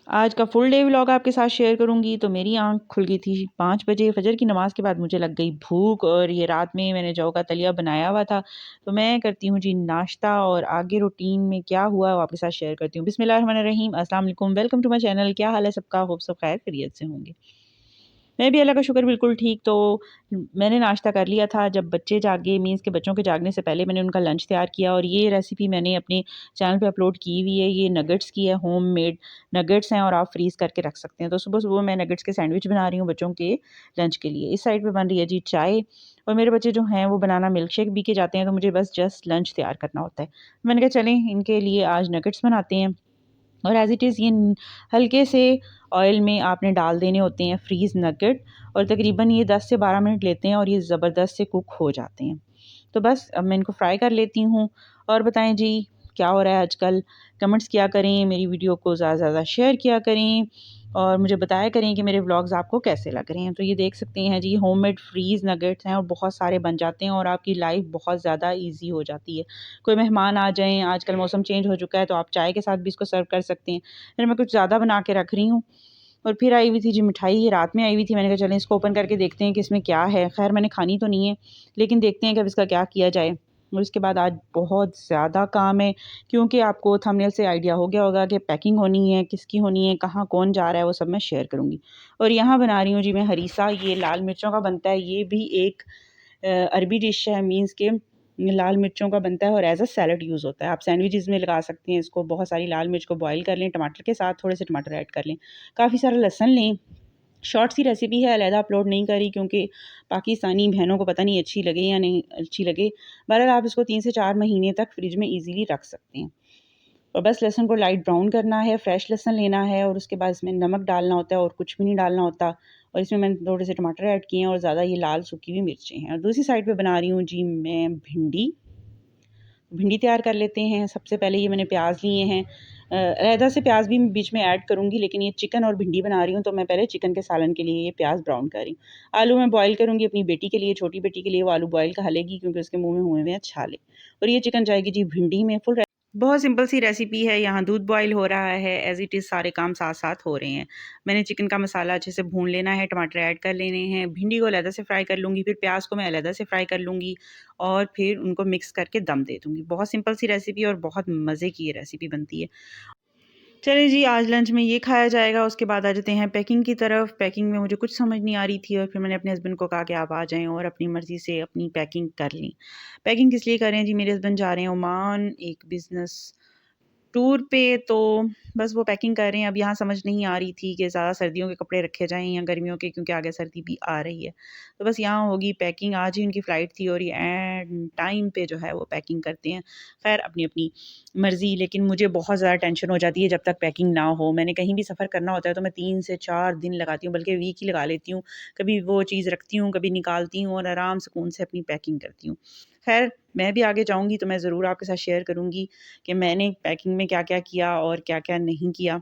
आज का full day vlog आपके साथ शेयर करूँगी। तो मेरी आँख खुल गई थी 5 बजे फ़जर की नमाज़ के बाद। मुझे लग गई भूख और ये रात में मैंने जौ का दलिया बनाया हुआ था। तो मैं करती हूँ जी नाश्ता और आगे रूटीन में क्या हुआ वो आपके साथ शेयर करती हूँ। बिस्मिल्लाहिर्रहमानिर्रहीम, अस्सलाम वालेकुम, वेलकम टू माय चैनल। क्या हाल है सबका? होप सब खैर खैरियत से होंगे। मैं भी अल्लाह का शुक्र बिल्कुल ठीक। तो मैंने नाश्ता कर लिया था जब बच्चे जागे, मीन्स के बच्चों के जागने से पहले मैंने उनका लंच तैयार किया और ये रेसिपी मैंने अपने चैनल पे अपलोड की हुई है। ये नगेट्स की है, होममेड नगेट्स हैं और आप फ्रीज़ करके रख सकते हैं। तो सुबह-सुबह मैं नगेट्स के सैंडविच बना रही हूँ बच्चों के लंच के लिए। इस साइड पे बन रही है जी चाय और मेरे बच्चे जो हैं वो बनाना मिल्क शेक पी के जाते हैं, तो मुझे बस जस्ट लंच तैयार करना होता है। मैंने कहा चलें इनके लिए आज नगेट्स बनाते हैं। और एज़ इट इज़ ये हल्के से ऑयल में आपने डाल देने होते हैं फ्रीज़ नगेट और तकरीबन ये 10 से 12 मिनट लेते हैं और ये ज़बरदस्त से कुक हो जाते हैं। तो बस अब मैं इनको फ्राई कर लेती हूँ। और बताएं जी क्या हो रहा है आजकल? कमेंट्स किया करें, मेरी वीडियो को ज़्यादा से ज़्यादा शेयर किया करें और मुझे बताया करें कि मेरे व्लॉग्स आपको कैसे लग रहे हैं। तो ये देख सकते हैं जी होममेड फ्रीज़ नगेट्स हैं और बहुत सारे बन जाते हैं और आपकी लाइफ बहुत ज़्यादा ईज़ी हो जाती है। कोई मेहमान आ जाएँ, आजकल मौसम चेंज हो चुका है तो आप चाय के साथ भी इसको सर्व कर सकते हैं। फिर मैं कुछ ज़्यादा बना के रख रही हूँ। और फिर आई हुई थी जी मिठाई, ये रात में आई हुई थी। मैंने कहा चलें इसको ओपन करके देखते हैं कि इसमें क्या है। ख़ैर मैंने खानी तो नहीं है, लेकिन देखते हैं कि अब इसका क्या किया जाए। और उसके बाद आज बहुत ज़्यादा काम है क्योंकि आपको थंबनेल से आइडिया हो गया होगा कि पैकिंग होनी है, किसकी होनी है, कहाँ कौन जा रहा है, वो सब मैं शेयर करूँगी। और यहाँ बना रही हूँ जी मैं हरीसा, ये लाल मिर्चों का बनता है। ये भी एक अरबी डिश है, मीन्स के लाल मिर्चों का बनता है और एज़ अ सैलड यूज़ होता है। आप सैंडविचेस में लगा सकते हैं इसको। बहुत सारी लाल मिर्च को बॉयल कर लें, टमाटर के साथ थोड़े से टमाटर ऐड कर लें, काफ़ी सारा लहसुन लें। शॉर्ट सी रेसिपी है, अलहदा अपलोड नहीं करी क्योंकि पाकिस्तानी बहनों को पता नहीं अच्छी लगे या नहीं अच्छी लगे। बहरहाल आप इसको 3 से 4 महीने तक फ्रिज में ईज़िली रख सकते हैं। और बस लहसुन को लाइट ब्राउन करना है, फ्रेश लहसुन लेना है और उसके बाद इसमें नमक डालना होता है और कुछ भी नहीं डालना होता। और इसमें मैंने थोड़े से टमाटर ऐड किए हैं और ज़्यादा ये लाल सूखी हुई मिर्चें हैं। और दूसरी साइड पे बना रही हूँ जी मैं भिंडी। भिंडी तैयार कर लेते हैं। सबसे पहले ये मैंने प्याज लिए हैं, अलहदा से प्याज भी बीच में ऐड करूँगी, लेकिन ये चिकन और भिंडी बना रही हूँ तो मैं पहले चिकन के सालन के लिए ये प्याज ब्राउन कर रही हूँ। आलू मैं बॉयल करूँगी अपनी बेटी के लिए, छोटी बेटी के लिए वो आलू बॉयल खा लेगी क्योंकि उसके मुँह में हुए हुए हैं छाले। और ये चिकन जाएगी जी भिंडी में। बहुत सिंपल सी रेसिपी है। यहाँ दूध बॉयल हो रहा है, एज़ इट इज़ सारे काम साथ-साथ हो रहे हैं। मैंने चिकन का मसाला अच्छे से भून लेना है, टमाटर ऐड कर लेने हैं, भिंडी को अलहदा से फ्राई कर लूँगी, फिर प्याज़ को मैं अलहदा से फ्राई कर लूँगी और फिर उनको मिक्स करके दम दे दूँगी। बहुत सिंपल सी रेसिपी और बहुत मज़े की ये रेसिपी बनती है। चलिए जी, आज लंच में ये खाया जाएगा। उसके बाद आ जाते हैं पैकिंग की तरफ। पैकिंग में मुझे कुछ समझ नहीं आ रही थी और फिर मैंने अपने हस्बैंड को कहा कि आप आ जाएँ और अपनी मर्ज़ी से अपनी पैकिंग कर लें। पैकिंग किस लिए कर रहे हैं जी? मेरे हस्बैंड जा रहे हैं ओमान एक बिज़नेस टूर पे, तो बस वो पैकिंग कर रहे हैं। अब यहाँ समझ नहीं आ रही थी कि ज़्यादा सर्दियों के कपड़े रखे जाएँ या गर्मियों के, क्योंकि आगे सर्दी भी आ रही है। तो बस यहाँ होगी पैकिंग। आज ही उनकी फ़्लाइट थी और ये एंड टाइम पे जो है वो पैकिंग करते हैं। ख़ैर अपनी-अपनी मर्ज़ी, लेकिन मुझे बहुत ज़्यादा टेंशन हो जाती है जब तक पैकिंग ना हो। मैंने कहीं भी सफ़र करना होता है तो मैं 3 से 4 दिन लगाती हूँ, बल्कि वीक ही लगा लेती हूँ। कभी वो चीज़ रखती हूँ, कभी निकालती हूँ और आराम सुकून से अपनी पैकिंग करती हूँ। ख़ैर मैं भी आगे जाऊँगी तो मैं ज़रूर आपके साथ शेयर करूँगी कि मैंने पैकिंग में क्या-क्या किया और क्या-क्या नहीं किया।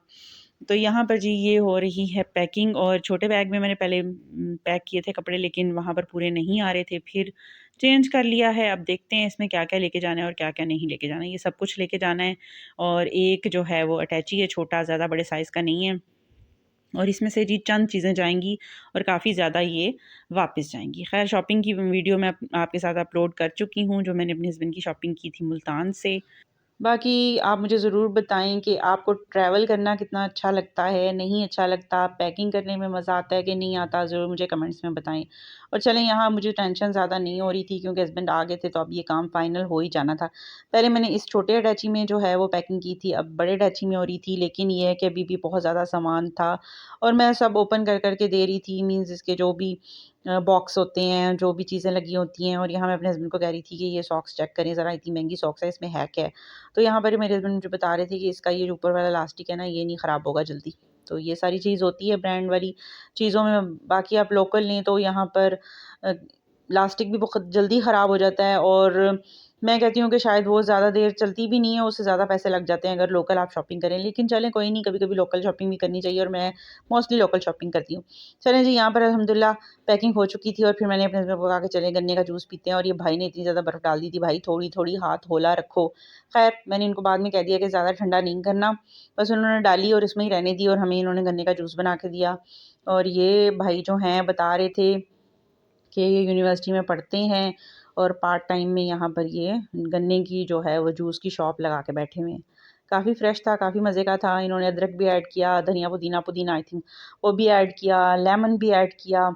तो यहाँ पर जी ये हो रही है पैकिंग और छोटे बैग में मैंने पहले पैक किए थे कपड़े, लेकिन वहाँ पर पूरे नहीं आ रहे थे। फिर चेंज कर लिया है। अब देखते हैं इसमें क्या-क्या लेके जाना है और क्या-क्या नहीं लेके जाना है। ये सब कुछ लेके जाना है और एक जो है वो अटैची है छोटा, ज़्यादा बड़े साइज़ का नहीं है। और इसमें से जी चंद चीज़ें जाएँगी और काफ़ी ज़्यादा ये वापस जाएँगी। ख़ैर शॉपिंग की वीडियो मैं आपके साथ अपलोड कर चुकी हूँ, जो मैंने अपने हस्बैंड की शॉपिंग की थी मुल्तान से। बाकी आप मुझे ज़रूर बताएँ कि आपको ट्रैवल करना कितना अच्छा लगता है, नहीं अच्छा लगता? पैकिंग करने में मज़ा आता है कि नहीं आता? ज़रूर मुझे कमेंट्स में बताएँ। और चलें यहाँ मुझे टेंशन ज़्यादा नहीं हो रही थी क्योंकि हस्बैंड आ गए थे तो अब ये काम फ़ाइनल हो ही जाना था। पहले मैंने इस छोटे अटैची में जो है वो पैकिंग की थी, अब बड़े अटैची में हो रही थी, लेकिन ये है कि अभी भी बहुत ज़्यादा सामान था और मैं सब ओपन कर के दे रही थी, मीन्स इसके जो भी बॉक्स होते हैं, जो भी चीज़ें लगी होती हैं। और यहाँ मैं अपने हस्बैंड को कह रही थी कि ये सॉक्स चेक करें ज़रा, इतनी महँगी सॉक्स है, इसमें है क्या है? तो यहाँ पर मेरे हस्बैंड मुझे बता रहे थे कि इसका ये जो ऊपर वाला इलास्टिक है ना, ये नहीं ख़राब होगा जल्दी। तो ये सारी चीज़ होती है ब्रांड वाली चीज़ों में। बाकी आप लोकल लें तो यहाँ पर इलास्टिक भी बहुत जल्दी ख़राब हो जाता है और मैं कहती हूँ कि शायद वो ज़्यादा देर चलती भी नहीं है, उससे ज़्यादा पैसे लग जाते हैं अगर लोकल आप शॉपिंग करें। लेकिन चलें कोई नहीं, कभी-कभी लोकल शॉपिंग भी करनी चाहिए और मैं मोस्टली लोकल शॉपिंग करती हूँ। चलें जी, यहाँ पर अल्हम्दुलिल्लाह पैकिंग हो चुकी थी और फिर मैंने अपने हस्बैंड को कहा कि चलें गन्ने का जूस पीते हैं, और ये भाई ने इतनी ज़्यादा बर्फ़ डाल दी थी, भाई थोड़ी-थोड़ी हाथ हौला रखो। ख़ैर मैंने इनको बाद में कह दिया कि ज़्यादा ठंडा नहीं करना, बस उन्होंने डाली और इसमें ही रहने दी और हमें इन्होंने गन्ने का जूस बना के दिया। और ये भाई जो हैं बता रहे थे कि ये यूनिवर्सिटी में पढ़ते हैं और पार्ट टाइम में यहाँ पर ये गन्ने की जो है वो जूस की शॉप लगा के बैठे हुए हैं। काफ़ी फ्रेश था, काफ़ी मज़े का था। इन्होंने अदरक भी ऐड किया, धनिया पुदीना पुदीना आई थिंक वो भी ऐड किया, लेमन भी ऐड किया।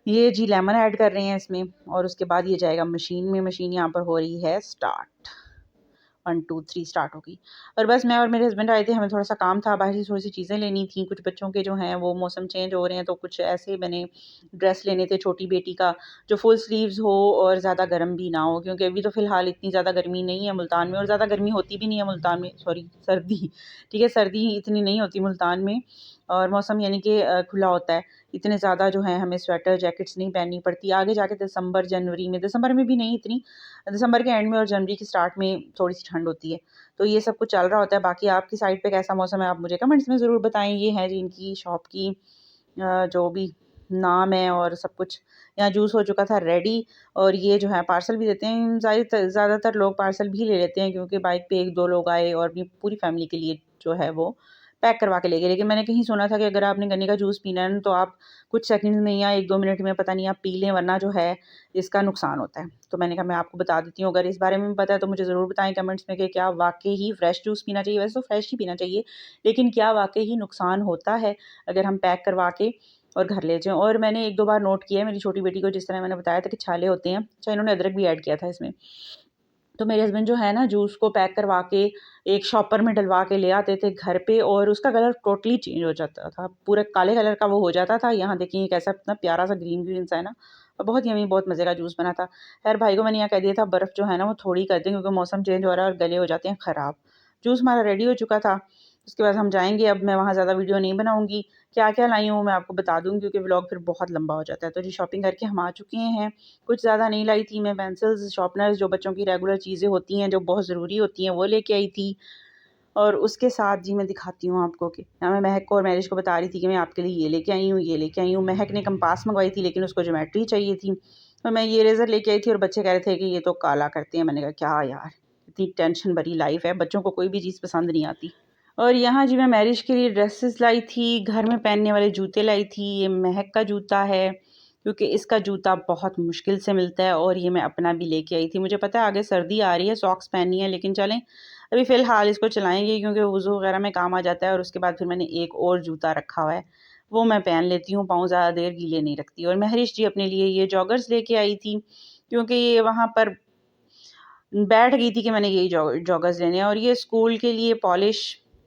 ये जी लेमन ऐड कर रहे हैं इसमें, और उसके बाद ये जाएगा मशीन में। मशीन यहाँ पर हो रही है स्टार्ट। 1 2 3 स्टार्ट होगी। और बस मैं और मेरे हस्बैंड आए थे, हमें थोड़ा-सा काम था, बाहर से थोड़ी-सी चीज़ें लेनी थी। कुछ बच्चों के जो हैं वो मौसम चेंज हो रहे हैं, तो कुछ ऐसे मैंने ड्रेस लेने थे छोटी बेटी का, जो फुल स्लीव्स हो और ज़्यादा गर्म भी ना हो, क्योंकि अभी तो फ़िलहाल इतनी ज़्यादा गर्मी नहीं है मुल्तान में, और ज़्यादा गर्मी होती भी नहीं है मुल्तान में, सॉरी सर्दी, ठीक है, सर्दी इतनी नहीं होती मुल्तान में, और मौसम यानी कि खुला होता है। इतने ज़्यादा जो है हमें स्वेटर, जैकेट्स नहीं पहननी पड़ती। आगे जाके दिसंबर, जनवरी में, दिसंबर में भी नहीं इतनी, दिसंबर के एंड में और जनवरी के स्टार्ट में थोड़ी-सी ठंड होती है। तो ये सब कुछ चल रहा होता है। बाकी आपकी साइड पे कैसा मौसम है आप मुझे कमेंट्स में ज़रूर बताएँ। ये है जी इनकी शॉप की जो भी नाम है और सब कुछ। यहाँ जूस हो चुका था रेडी, और ये जो है पार्सल भी देते हैं। ज़्यादातर लोग पार्सल भी ले लेते हैं, क्योंकि बाइक पे 1-2 लोग आए और अपनी पूरी फैमिली के लिए जो है वो पैक करवा के ले गए। लेकिन मैंने कहीं सुना था कि अगर आपने गन्ने का जूस पीना है ना, तो आप कुछ सेकंड्स में या 1-2 मिनट में पता नहीं आप पी लें, वरना जो है इसका नुकसान होता है। तो मैंने कहा मैं आपको बता देती हूँ, अगर इस बारे में पता है तो मुझे ज़रूर बताएँ कमेंट्स में कि क्या वाक़ई ही फ्रेश जूस पीना चाहिए? वैसे तो फ्रेश ही पीना चाहिए, लेकिन क्या वाक़ई ही नुकसान होता है अगर हम पैक करवा के और घर ले जाएँ? और मैंने 1-2 बार नोट किया है मेरी छोटी बेटी को, जिस तरह मैंने बताया था कि छाले होते हैं। अच्छा, इन्होंने अदरक भी ऐड किया था इसमें। तो मेरे हस्बैंड जो है ना जूस को पैक करवा के एक शॉपर में डलवा के ले आते थे घर पे, और उसका कलर टोटली चेंज हो जाता था, पूरे काले कलर का वो हो जाता था। यहाँ देखिए कैसा इतना प्यारा सा ग्रीन ग्रीन सा है ना, और बहुत यमी, बहुत मज़े का जूस बना था। खैर भाई को मैंने यहाँ कह दिया था बर्फ़ जो है ना वो थोड़ी कर दें, क्योंकि मौसम चेंज हो रहा है और गले हो जाते हैं ख़राब। जूस हमारा रेडी हो चुका था, उसके बाद हम जाएँगे। अब मैं वहाँ ज़्यादा वीडियो नहीं बनाऊँगी। क्या-क्या लाई हूँ मैं आपको बता दूँगी, क्योंकि व्लॉग फिर बहुत लंबा हो जाता है। तो जी शॉपिंग करके हम आ चुके हैं। कुछ ज़्यादा नहीं लाई थी मैं, पेंसिल्स, शार्पनर्स, जो बच्चों की रेगुलर चीज़ें होती हैं, जो बहुत ज़रूरी होती हैं, वो लेके आई थी। और उसके साथ जी मैं दिखाती हूँ आपको कि मैं महक को और मैरिज को बता रही थी कि मैं आपके लिए ये लेके आई हूँ, ये लेके आई हूँ। महक ने कंपास मंगवाई थी, लेकिन उसको ज्योमेट्री चाहिए थी। तो मैं ये इरेज़र लेके आई थी, और बच्चे कह रहे थे कि ये तो काला करते हैं। मैंने कहा क्या यार, इतनी टेंशन भरी लाइफ़ है, बच्चों को कोई भी चीज़ पसंद नहीं आती। और यहाँ जी मैं मैरिज के लिए ड्रेसेस लाई थी, घर में पहनने वाले जूते लाई थी। ये महक का जूता है, क्योंकि इसका जूता बहुत मुश्किल से मिलता है, और ये मैं अपना भी लेके आई थी। मुझे पता है आगे सर्दी आ रही है, सॉक्स पहननी है, लेकिन चलें अभी फ़िलहाल इसको चलाएँगे, क्योंकि वज़ू वग़ैरह में काम आ जाता है। और उसके बाद फिर मैंने एक और जूता रखा हुआ है, वो मैं पहन लेती हूँ, पाँव ज़्यादा देर गीले नहीं रखती। और महरिश जी अपने लिए ये जॉगर्स लेके आई थी, क्योंकि ये वहाँ पर बैठ गई थी कि मैंने यही जॉगर्स लेने हैं। और ये स्कूल के लिए पॉलिश,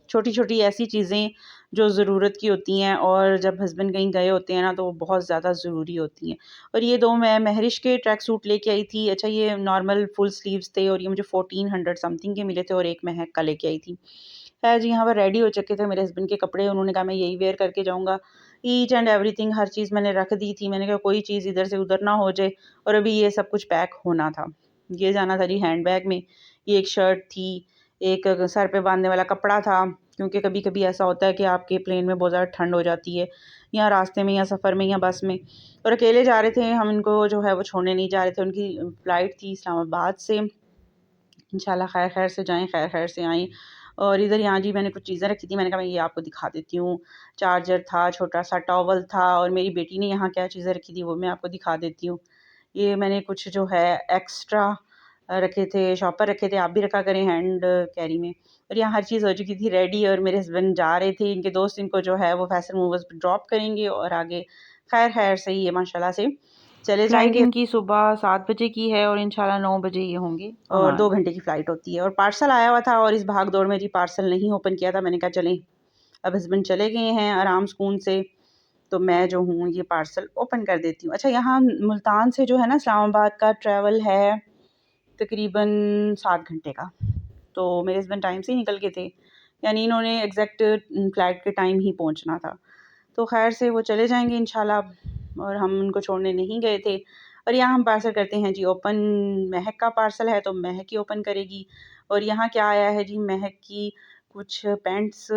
छोटी-छोटी ऐसी चीज़ें जो ज़रूरत की होती हैं, और जब हस्बैंड कहीं गए होते हैं ना, तो वो बहुत ज़्यादा ज़रूरी होती हैं। और ये 2 मैं महरिश के ट्रैक सूट लेके आई थी। अच्छा, ये नॉर्मल फुल स्लीव्स थे, और ये मुझे 1400 समथिंग के मिले थे, और एक महक का लेके आई थी। खैर जी, यहाँ पर रेडी हो चुके थे मेरे हस्बैंड के कपड़े, उन्होंने कहा मैं यही वेयर करके जाऊँगा। ईच एंड एवरीथिंग, हर चीज़ मैंने रख दी थी। मैंने कहा कोई चीज़ इधर से उधर ना हो जाए, और अभी ये सब कुछ पैक होना था। ये जाना था जी हैंडबैग में। ये एक शर्ट थी, एक सर पे बाँधने वाला कपड़ा था, क्योंकि कभी-कभी ऐसा होता है कि आपके प्लेन में बहुत ज़्यादा ठंड हो जाती है, या रास्ते में, या सफ़र में, या बस में। और अकेले जा रहे थे हम, इनको जो है वो छोड़ने नहीं जा रहे थे। उनकी फ़्लाइट थी इस्लामाबाद से। इंशाल्लाह खैर-खैर से जाएँ, खैर-खैर से आएँ। और इधर यहाँ जी मैंने कुछ चीज़ें रखी थी, मैंने कहा मैं ये आपको दिखा देती हूँ। चार्जर था, छोटा-सा टॉवल था, और मेरी बेटी ने यहाँ क्या चीज़ें रखी थी वो मैं आपको दिखा देती हूँ। ये मैंने कुछ जो है एक्स्ट्रा रखे थे, शॉपर रखे थे, आप भी रखा करें हैंड कैरी में। और यहाँ हर चीज़ हो चुकी थी रेडी, और मेरे हस्बैंड जा रहे थे, इनके दोस्त इनको जो है वो फैसल मूवर्स पे ड्रॉप करेंगे, और आगे खैर-खैर से ही ये माशाल्लाह से चले फ्लाइट जाएँगे। इनकी सुबह 7 बजे की है और इंशाल्लाह 9 बजे ये होंगे और वहाँ। 2 घंटे की फ़्लाइट होती है, और पार्सल आया हुआ था, और इस भाग-दौड़ में जी पार्सल नहीं ओपन किया था। मैंने कहा चलें, अब हस्बैंड चले गए हैं आराम सुकून से, तो मैं जो हूँ ये पार्सल ओपन कर देती हूँ। अच्छा, यहाँ मुल्तान से जो है ना इस्लामाबाद का ट्रैवल है तकरीबन 7 घंटे का। तो मेरे हस्बैंड टाइम से ही निकल गए थे, यानी इन्होंने एग्ज़ैक्ट फ़्लाइट के टाइम ही पहुँचना था। तो ख़ैर से वो चले जाएँगे इंशाल्लाह, और हम उनको छोड़ने नहीं गए थे। और यहाँ हम पार्सल करते हैं जी ओपन। महक का पार्सल है तो महक ही ओपन करेगी। और यहाँ क्या आया है जी, महक की कुछ पैंट्स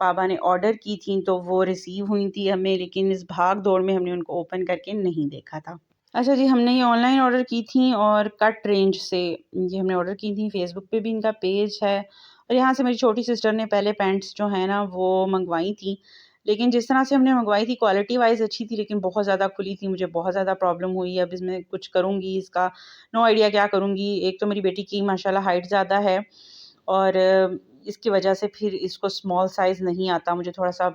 पापा ने ऑर्डर की थी तो वो रिसीव हुई थी हमें, लेकिन इस भाग दौड़ में हमने उनको ओपन करके नहीं देखा था। अच्छा जी, हमने ये ऑनलाइन ऑर्डर की थी और कट रेंज से ये हमने ऑर्डर की थी। फेसबुक पे भी इनका पेज है। और यहाँ से मेरी छोटी सिस्टर ने पहले पैंट्स जो है ना वो मंगवाई थी, लेकिन जिस तरह से हमने मंगवाई थी क्वालिटी वाइज़ अच्छी थी, लेकिन बहुत ज़्यादा खुली थी। मुझे बहुत ज़्यादा प्रॉब्लम हुई। अब इसमें कुछ करूँगी इसका नो आइडिया क्या करूँगी। एक तो मेरी बेटी की माशाल्लाह हाइट ज़्यादा है और इसकी वजह से फिर इसको स्मॉल साइज़ नहीं आता, मुझे थोड़ा-सा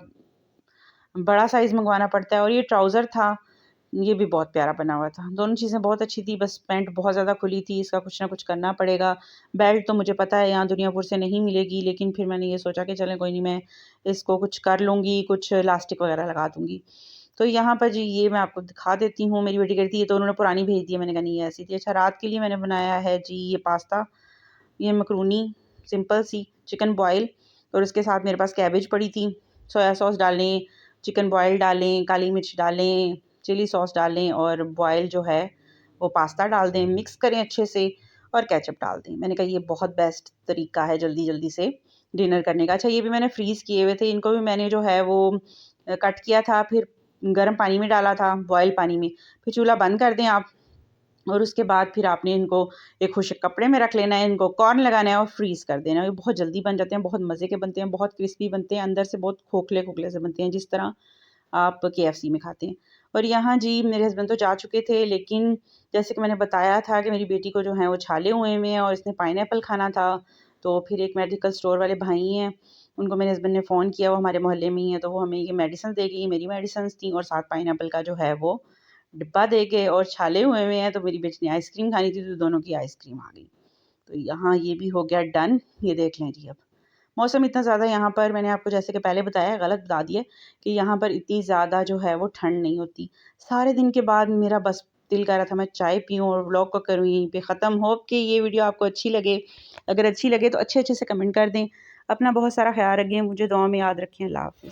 बड़ा साइज़ मंगवाना पड़ता है। और ये ट्राउज़र था, ये भी बहुत प्यारा बना हुआ था। दोनों चीज़ें बहुत अच्छी थी, बस पैंट बहुत ज़्यादा खुली थी, इसका कुछ ना कुछ करना पड़ेगा। बेल्ट तो मुझे पता है यहाँ दुनियापुर से नहीं मिलेगी, लेकिन फिर मैंने ये सोचा कि चलें कोई नहीं, मैं इसको कुछ कर लूँगी, कुछ इलास्टिक वगैरह लगा दूँगी। तो यहाँ पर जी ये मैं आपको दिखा देती हूँ। मेरी बेटी कह रही थी ये तो उन्होंने पुरानी भेज दी है, मैंने कहा नहीं ये ऐसी थी। अच्छा, रात के लिए मैंने बनाया है जी ये पास्ता, ये मकरूनी सिंपल सी चिकन बॉयल, और उसके साथ मेरे पास कैबेज पड़ी थी। सोया सॉस डालें, चिकन बॉयल डालें, काली मिर्च डालें, चिली सॉस डालें और बॉयल जो है वो पास्ता डाल दें, मिक्स करें अच्छे से और केचप डाल दें। मैंने कहा ये बहुत बेस्ट तरीका है जल्दी-जल्दी से डिनर करने का। अच्छा, ये भी मैंने फ्रीज़ किए हुए थे, इनको भी मैंने जो है वो कट किया था, फिर गर्म पानी में डाला था, बॉयल पानी में। फिर चूल्हा बंद कर दें आप और उसके बाद फिर आपने इनको एक खुश्क कपड़े में रख लेना है, इनको कॉर्न लगाना है और फ्रीज़ कर देना है। ये बहुत जल्दी बन जाते हैं, बहुत मज़े के बनते हैं, बहुत क्रिस्पी बनते हैं, अंदर से बहुत खोखले-खोखले से बनते हैं, जिस तरह आप केएफसी में खाते हैं। और यहाँ जी मेरे हस्बैंड तो जा चुके थे, लेकिन जैसे कि मैंने बताया था कि मेरी बेटी को जो है वो छाले हुए हुए हैं और इसने पाइनएप्पल खाना था, तो फिर एक मेडिकल स्टोर वाले भाई हैं, उनको मेरे हस्बैंड ने फ़ोन किया, वो हमारे मोहल्ले में ही हैं, तो वो हमें ये मेडिसिन दे गई, मेरी मेडिसिन्स थी और साथ पाइनएप्पल का जो है वो डिब्बा दे गए और छाले हुए हुए हैं। तो मेरी बेटी ने आइसक्रीम खानी थी, तो दोनों की आइसक्रीम आ गई। तो यहाँ ये भी हो गया डन। ये देख लें जी अब। मौसम इतना ज़्यादा यहाँ पर मैंने आपको जैसे कि पहले बताया, गलत बता दिया कि यहाँ पर इतनी ज़्यादा जो है वो ठंड नहीं होती। सारे दिन के बाद मेरा बस दिल कर रहा था मैं चाय पीऊँ और व्लॉग को करूँ यहीं पे ख़त्म। होप कि ये वीडियो आपको अच्छी लगे। अगर अच्छी लगे तो अच्छे-अच्छे से कमेंट कर दें। अपना बहुत सारा ख़्याल रखें, मुझे दुआ में याद रखें। अल्लाह हाफ़िज़।